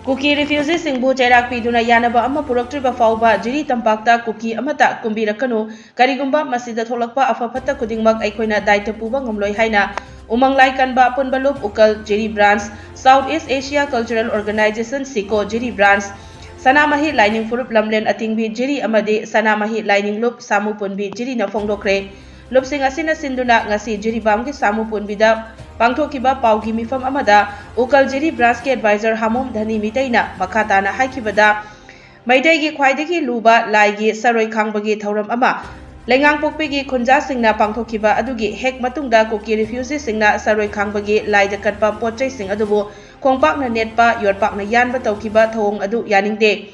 Kuki refugee singbu Cheirak Piduna Yanaba ama Puraktrifaoba Jiri Tampakta Kuki Amata Kumlakanu Karigumba Masida Tholakpa Afapata Kudingmak Aikoina Daita Puba Ngamloi Haina Umang Laikanba Punbalup Ukal Jiri Branch Southeast Asia Cultural Organization Siko Jiri Branch Sanamahi Lining Furup Lamlen Atingbi Jiri Amade Sanamahi Lining Loop Samu Punbi Jiri na Fongdokre Loop Sing Asina Sinduna Ngasi Jiri Bamgi Samu Punbida Pangthokiba Paugi Mifam Amada Ukal Jiri Branch ke Advisor Hamom Dhani Mitaina Makatana Haikibada Maidagi Khwaidagi Luba Laigi Saroi Khangbagi Thauram Ama Lengang Pokpigi Khunja Singna Pangthokiba Adugi Hek Matungda Kuki refugee Singna Saroi Khangbagi Laida Katpa Potchai Sing Adubu Khongpakna Netpa Yotpakna Yanba Taukiba Thawong Adu Yaningde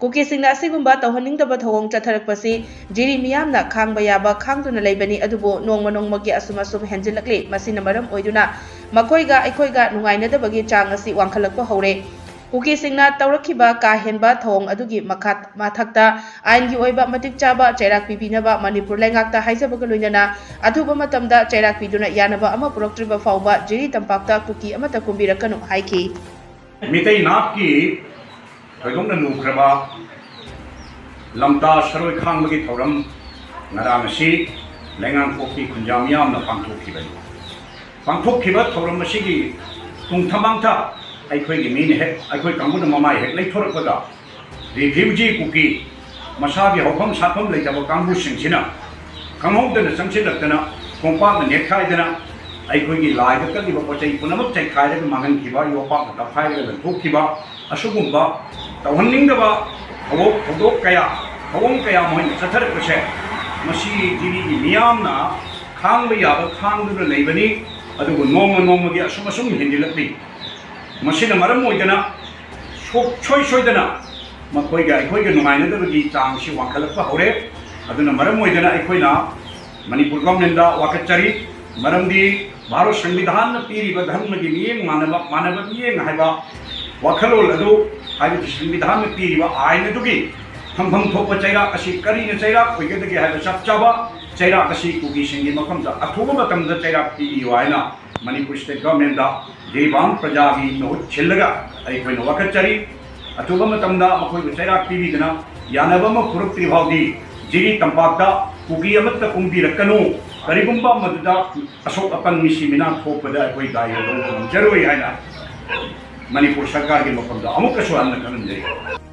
Kuki Singna Sigumba Tawhaningdaba Thawong Chatharakpasi Jiri Miyamna Khangba Yaba Khangduna Leibani Adubu Nongma Nongmagi Asumasum Henjilakli Masina Maram Oiduna Makoiga Aikoiga Nungainadabagi Chang Asi Wangkhalakpa Hore Kuki Singna Tawrakiba Kahenba Thawong Adugi Mathakta Aingi Oiba Matik Chaba Cheirak Pibinaba Manipur Lengakta Haisabaga Loinana Athuba Matamda Cheirak Piduna Yanaba ama Puraktrifaoba Jiri Tampakta Kuki Amata Kumlakanu Haiki Mitai Napki Thoidongna Nukraba Lamta Saroi Khangbagi Thauram Ngarangasi Lengang Pokpi Khunjamiyamna Pangthokhibai Pangthokhiba Thauram Masigi Tungthamangta Aikhoi Mini Hek Aikhoi Kanguna Mamai Hek Leithorakpada Refugee Kuki Masabi Hokam Satham Leitaba Kangbu Singsina Kanghongdana Sangsilaktana Khongpakna Nekhaidana Aikhoi Laida Kaliba Pochai Punamak Chaikhaida Mangankhiba Yopak Taphaida Thokhiba Asugumba Tawhaningdaba Hawok Kaya Hawong Kaya Moin Chatharakpase Masi Jiri Miyamna Khangba Yaba Khangduna Leibani Adugu Nongma Nongmagi Asumasum Hindilakli Masina Maram Oidana Soidana Makoiga Aikoiga Numainadabagi Changsi Wangkhalakpa Hore Aduna Maram Oidana Aikoina Manipur Governmenta Wakachari Maramdi Bharat Sangvidhan Piriba Dharmagi Miyeng Manaba Miyeng Haiba Wakhalol Adu Haiba Sangvidhan Piriba Ainadugi Thampham Thopa Cheirak Asi Karina Cheirak Oigadagi Haiba Chapchaba Cheirak Asi Kuki Singi Makamda Athuba Matamda Cheirak Piriba Aina Manipur State Government Devang Prajagi no Chillaga Aikoi no Wakachari Athuba Matamda Makoi Cheirak Pibidana Yanaba Puraktrifaoba Jiri Tampakta Kuki Amata Kumlakanu Karigumba Maduda Asok Apan Misimina Thopada Aikoi Daya Jaroi Aina Manipur Sarkar ke Makamda Amukasuan na Kanunjay